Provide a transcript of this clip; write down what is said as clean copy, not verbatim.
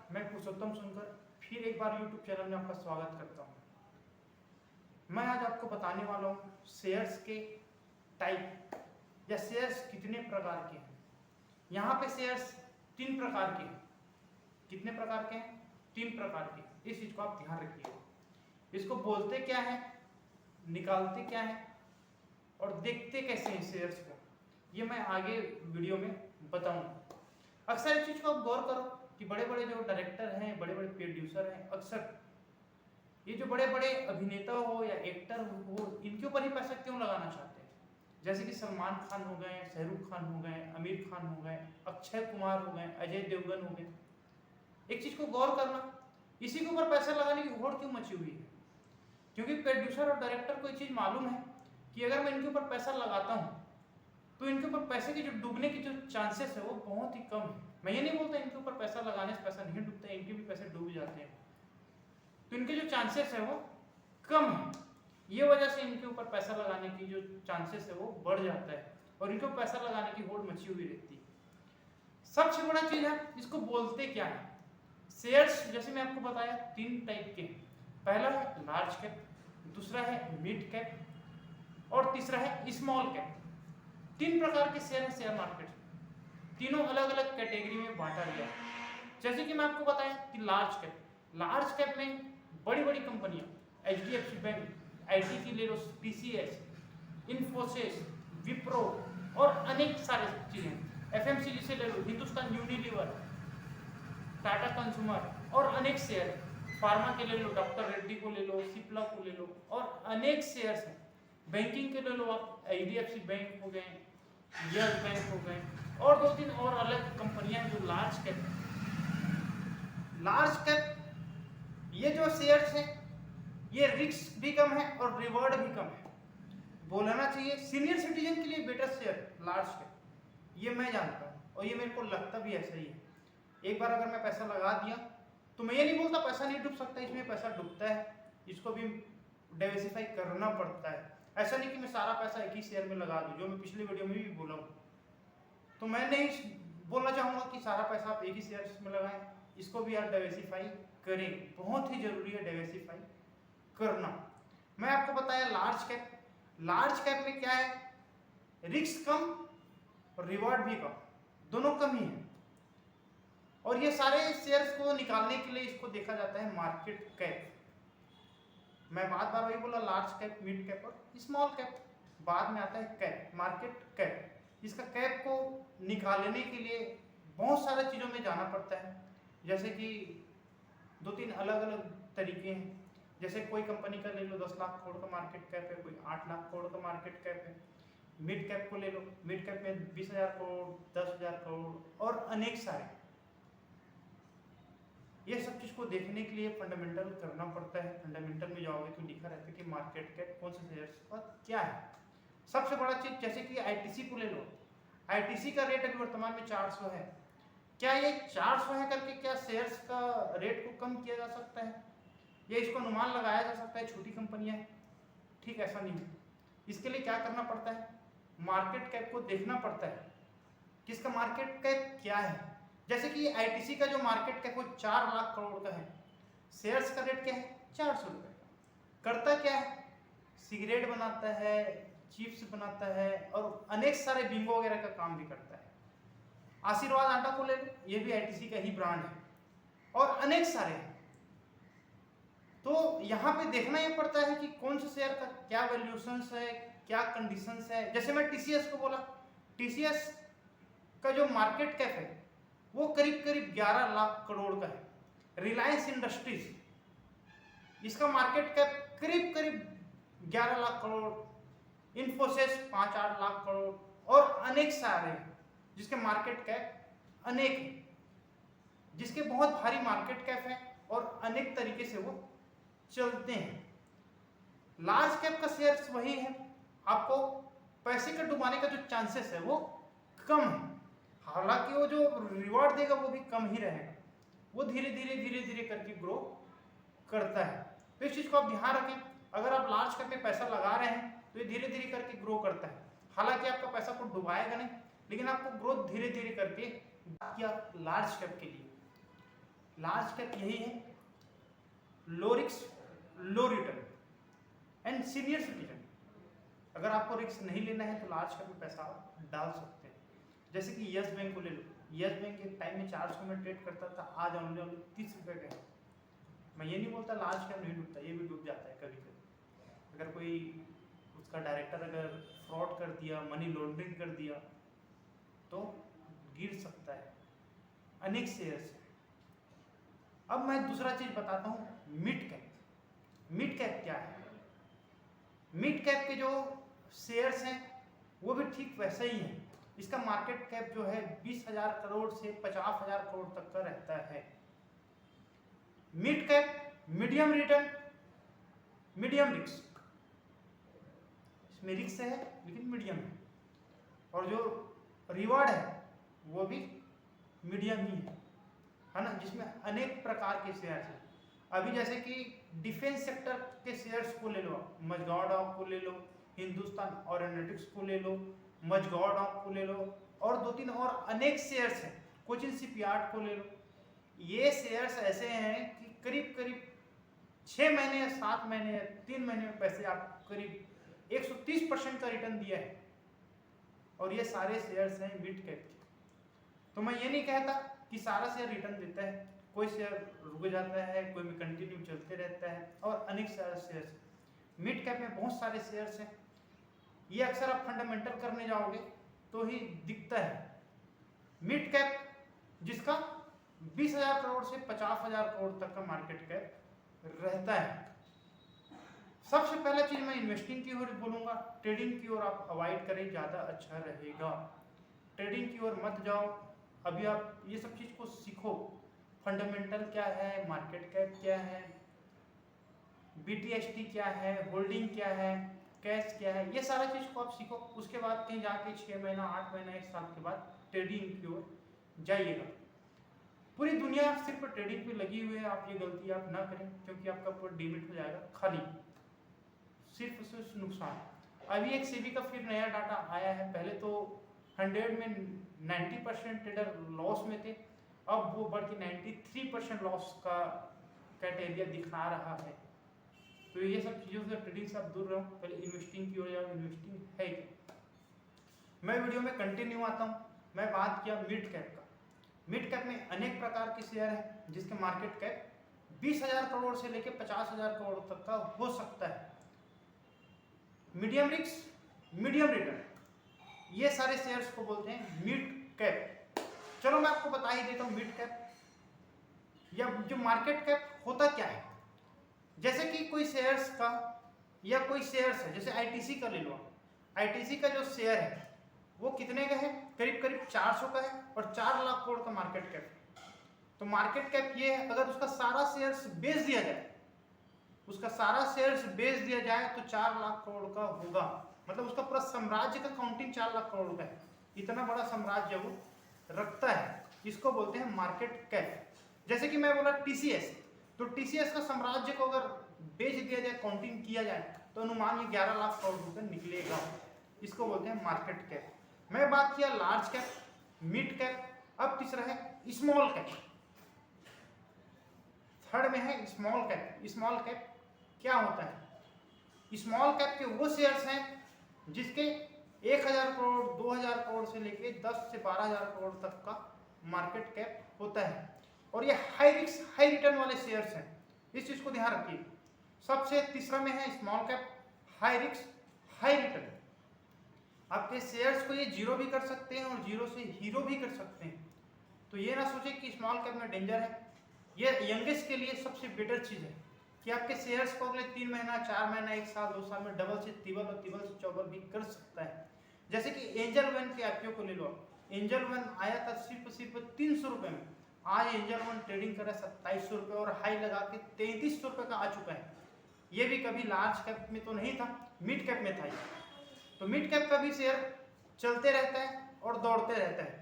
मैं पुरुषोत्तम सुनकर फिर एक बार YouTube चैनल में आपका स्वागत करता हूँ। मैं आज आपको बताने वाला हूँ शेयर्स के टाइप या शेयर्स कितने प्रकार के हैं। यहाँ पे शेयर्स 3 प्रकार के हैं। कितने प्रकार के हैं? 3 प्रकार के। इस चीज को आप ध्यान रखिए। इसको बोलते क्या है, निकालते क्या है और देखते कैसे हैं शेयर्स को, ये मैं आगे वीडियो में बताऊंगा। अक्सर इस चीज को आप गौर करो कि बड़े बड़े जो डायरेक्टर हैं, बड़े बड़े प्रोड्यूसर हैं, अक्सर ये जो बड़े बड़े अभिनेता हो या एक्टर हो, इनके ऊपर ही पैसा क्यों लगाना चाहते हैं। जैसे कि सलमान खान हो गए, शाहरुख खान हो गए, आमिर खान हो गए, अक्षय कुमार हो गए, अजय देवगन हो गए। एक चीज को गौर करना, इसी के ऊपर पैसा लगाने की होड़ क्यों मची हुई है? क्योंकि प्रोड्यूसर और डायरेक्टर को एक चीज मालूम है कि अगर मैं इनके ऊपर पैसा लगाता हूँ तो इनके ऊपर पैसे के जो डूबने की जो चांसेस है वो बहुत ही कम है। मैं ये नहीं बोलता इनके ऊपर पैसा लगाने से पैसा नहीं डूबता है, इनके भी पैसे डूब जाते हैं, तो इनके जो चांसेस है वो कम है। ये वजह से इनके ऊपर पैसा लगाने की जो चांसेस है वो बढ़ जाता है और इनको पैसा लगाने की होड़ मची हुई रहती है। सबसे बड़ा चीज है, इसको बोलते क्या है? शेयर्स जैसे मैं आपको बताया 3 टाइप के हैं। पहला है लार्ज कैप, दूसरा है मिड कैप और तीसरा है स्मॉल कैप। 3 प्रकार के शेयर है शेयर मार्केट। तीनों अलग अलग कैटेगरी में बांटा गया है। जैसे कि मैं आपको बताया कि लार्ज कैप में बड़ी बड़ी कंपनियां, एचडीएफसी बैंक, आईटी की ले लो, टीसीएस, इन्फोसिस, विप्रो और अनेक सारे चीजें, एफएमसीजी से ले लो, हिंदुस्तान यूनिलीवर, टाटा कंज्यूमर और अनेक शेयर, फार्मा के ले लो, डॉक्टर रेड्डी को ले लो, सिप्ला को ले लो और अनेक शेयर्स हैं। बैंकिंग के ले लो आप, आईडीएफसी बैंक हो गए, यस बैंक हो गए और 2-3 और अलग कंपनियां जो लार्ज कैप ये जो शेयर्स हैं ये रिस्क भी कम है और रिवॉर्ड भी कम है। बोलना चाहिए सीनियर सिटीजन के लिए बेटर शेयर लार्ज कैप, ये मैं जानता हूँ और ये मेरे को लगता भी ऐसा ही है। एक बार अगर मैं पैसा लगा दिया तो मैं ये नहीं बोलता पैसा नहीं डूब सकता, इसमें पैसा डूबता है, इसको भी डाइवर्सिफाई करना पड़ता है। ऐसा नहीं कि मैं सारा पैसा एक ही शेयर में लगा दूं, जो मैं पिछले वीडियो में भी बोला हूँ। तो मैं नहीं बोलना चाहूँगा कि सारा पैसा आप एक ही शेयर में लगाएं, इसको भी आप डाइवर्सिफाई करें। बहुत ही जरूरी है डाइवर्सिफाई करना। मैं आपको बताया लार्ज कैप में क्या है, रिस्क कम और रिवॉर्ड भी कम, दोनों कम ही है। और ये सारे शेयर्स को निकालने के लिए इसको देखा जाता है मार्केट कैप। मैं बार बार वही बोला, लार्ज कैप, मिड कैप और स्मॉल कैप, बाद में आता है कैप, मार्केट कैप। इसका कैप को निकालने के लिए बहुत सारे चीज़ों में जाना पड़ता है, जैसे कि 2-3 अलग अलग तरीके हैं। जैसे कोई कंपनी का ले लो 10 लाख करोड़ का मार्केट कैप है, कोई 8 लाख करोड़ का मार्केट कैप है। मिड कैप को ले लो, मिड कैप में 20,000 करोड़, 10,000 करोड़ और अनेक सारे। ये सब चीज को देखने के लिए फंडामेंटल करना पड़ता है। फंडामेंटल में जाओगे तो लिखा रहता है कि मार्केट कैप कौन से शेयर्स का क्या है। सबसे बड़ा चीज जैसे कि आईटीसी को ले लो, आईटीसी का रेट अभी वर्तमान में 400 है। क्या ये 400 है करके क्या शेयर्स का रेट को कम किया जा सकता है या इसको अनुमान लगाया जा सकता है छोटी कंपनियां है? ठीक, ऐसा नहीं है। इसके लिए क्या करना पड़ता है, मार्केट कैप को देखना पड़ता है किसका मार्केट कैप क्या है। जैसे कि आईटीसी का जो मार्केट कैप वो 4 लाख करोड़ का है, शेयर्स का रेट क्या है, 400 रुपये का। करता क्या है, सिगरेट बनाता है, चिप्स बनाता है और अनेक सारे बिंगो वगैरह का काम भी करता है। आशीर्वाद आटा को ले लो, ये भी आईटीसी का ही ब्रांड है और अनेक सारे हैं। तो यहाँ पे देखना ये पड़ता है कि कौन से शेयर का क्या वैल्यूएशंस है, क्या कंडीशंस है। जैसे मैं टीसीएस को बोला, टीसीएस का जो मार्केट कैप है वो करीब करीब 11 लाख करोड़ का है। रिलायंस इंडस्ट्रीज, इसका मार्केट कैप करीब करीब 11 लाख करोड़, इन्फोसिस 5-8 लाख करोड़ और अनेक सारे जिसके मार्केट कैप अनेक है, जिसके बहुत भारी मार्केट कैप है और अनेक तरीके से वो चलते हैं। लार्ज कैप का शेयर्स वही है, आपको पैसे का डुबाने का जो चांसेस है वो कम है। हालांकि वो जो रिवॉर्ड देगा वो भी कम ही रहेगा, वो धीरे धीरे करके ग्रो करता है। तो इस चीज को आप ध्यान रखें। अगर आप लार्ज कैप में पैसा लगा रहे हैं तो ये धीरे धीरे करके ग्रो करता है। हालांकि आपका पैसा को डुबाएगा नहीं, लेकिन आपको ग्रोथ धीरे धीरे करके किया। लार्ज कैप के लिए लार्ज कैप यही है, low risk low return and senior citizen. अगर आपको रिस्क नहीं लेना है तो लार्ज कैप में पैसा डाल सकते हैं। जैसे कि यस बैंक को ले लो, यस बैंक एक टाइम में 400 में ट्रेड करता था, आज ऑनली 30 रुपये का है। मैं ये नहीं बोलता लार्ज कैप नहीं डूबता, ये भी डूब जाता है कभी कभी। अगर कोई उसका डायरेक्टर अगर फ्रॉड कर दिया, मनी लॉन्ड्रिंग कर दिया तो गिर सकता है। अनेक शेयर्स। अब मैं दूसरा चीज बताता हूँ, मिड कैप। मिड कैप क्या है? मिड कैप के जो शेयर्स हैं वो भी ठीक वैसा ही है। इसका मार्केट कैप जो है 20,000 करोड़ से 50,000 करोड़ तक का रहता है। Mid cap, medium return, medium risk. इसमें रिस्क है लेकिन मीडियम है, और जो रिवार्ड है वो भी मीडियम ही है ना, जिसमें अनेक प्रकार के शेयर्स हैं। अभी जैसे कि डिफेंस सेक्टर के शेयर्स को ले लो, मजगाड़ को ले लो, हिंदुस्तान एरोनॉटिक्स को ले लो, मजगाड़ को ले लो, और 2-3 और अनेक शेयर्स हैं। कोचिन शिपयार्ड को ले लो। ये शेयर्स ऐसे हैं कि करीब करीब 6 महीने या 7 महीने या 3 महीने में पैसे आप करीब 130% का रिटर्न दिया है, और ये सारे शेयर्स हैं मिड कैप के। तो मैं ये नहीं कहता कि सारा शेयर रिटर्न देता है, कोई शेयर रुक जाता है, कोई में कंटिन्यू चलते रहता है, और अनेक सारे शेयर्स। मिड कैप में बहुत सारे शेयर्स हैं। ये अक्सर आप फंडामेंटल करने जाओगे तो ही दिखता है। मिड कैप जिसका 20,000 करोड़ से 50,000 करोड़ तक का मार्केट कैप रहता है। सबसे पहला चीज मैं इन्वेस्टिंग की ओर बोलूंगा, ट्रेडिंग की ओर आप अवॉइड करें, ज्यादा अच्छा रहेगा। ट्रेडिंग की ओर मत जाओ। अभी आप ये सब चीज को सीखो, फंडामेंटल क्या है, मार्केट कैप क्या है, BTST क्या है, होल्डिंग क्या है, कैश क्या है, ये सारा चीज को आप सीखो। उसके बाद कहीं जाके 6 महीना 8 महीना 1 साल के बाद ट्रेडिंग की ओर जाइएगा। पूरी दुनिया सिर्फ ट्रेडिंग पे लगी हुई है, आप ये गलती आप ना करें, क्योंकि आपका पूरा डिमिट हो जाएगा खाली, सिर्फ नुकसान। अभी एक सेबी का फिर नया डाटा आया है। पहले तो 100 में 90% ट्रेडर लॉस में थे, अब वो बढ़ के 93% लॉस का क्राइटेरिया दिखा रहा है। तो ये सब चीज़ों से ट्रेडिंग से आप दूर रहो, पहले इन्वेस्टिंग की ओर जाओ। इन्वेस्टिंग है क्या? मैं वीडियो में कंटिन्यू आता हूँ। मैं बात किया मिड कैप का। मिड कैप में अनेक प्रकार के शेयर हैं, जिसके मार्केट कैप 20,000 करोड़ से लेकर 50,000 करोड़ तक का हो सकता है। मीडियम रिस्क मीडियम रिटर्न, ये सारे शेयर्स को बोलते हैं मिड कैप। चलो मैं आपको बता ही देता हूँ मिड कैप या जो मार्केट कैप होता क्या है। जैसे कि कोई शेयर्स का या कोई शेयर्स है, जैसे ITC का ले लो। ITC का जो शेयर है वो कितने का है? करीब करीब 400 का है, और 4 लाख करोड़ का मार्केट कैप। तो मार्केट कैप ये है, अगर उसका सारा शेयर्स बेच दिया जाए, उसका सारा शेयर्स बेच दिया जाए तो 4 लाख करोड़ का होगा। मतलब उसका पूरा साम्राज्य का काउंटिंग 4 लाख करोड़ का है। इतना बड़ा साम्राज्य वो रखता है, इसको बोलते हैं मार्केट कैप। जैसे कि मैं बोला TCS, तो TCS का साम्राज्य को अगर बेच दिया जाए, काउंटिंग किया जाए, तो अनुमान ये 11 लाख करोड़ रुपए निकलेगा। इसको बोलते हैं मार्केट कैप। मैं बात किया लार्ज कैप, मिड कैप, अब तीसरा है स्मॉल कैप, थर्ड में है स्मॉल कैप। स्मॉल कैप क्या होता है? स्मॉल कैप के वो शेयर्स हैं जिसके 1,000 करोड़ 2,000 करोड़ से लेके 10 से 12,000 करोड़ तक का मार्केट कैप होता है, और ये हाई रिस्क हाई रिटर्न वाले शेयर्स हैं। इस चीज को ध्यान रखिए। सबसे तीसरा में है small cap, high risk high return. आपके शेयर्स को ये जीरो भी कर सकते हैं और जीरो से हीरो भी कर सकते हैं। तो ये ना सोचे कि स्मॉल कैप में डेंजर है। ये यंगेस्ट के लिए सबसे बेटर चीज है कि आपके शेयर्स को अगले 3 महीना 4 महीना 1 साल 2 साल में डबल से तिबल और तिबल से चौबल भी कर सकता है। जैसे कि एंजल वन के IPO को ले लो। एंजल वन आया था सिर्फ 300 रुपए में, आज एंजल वन ट्रेडिंग कर रहा है 2700 रुपये, और हाई लगा के 3300 रुपये का आ चुका है। ये भी कभी लार्ज कैप में तो नहीं था, मिड कैप में था। तो मिड कैप का भी शेयर चलते रहता है और दौड़ते रहता है।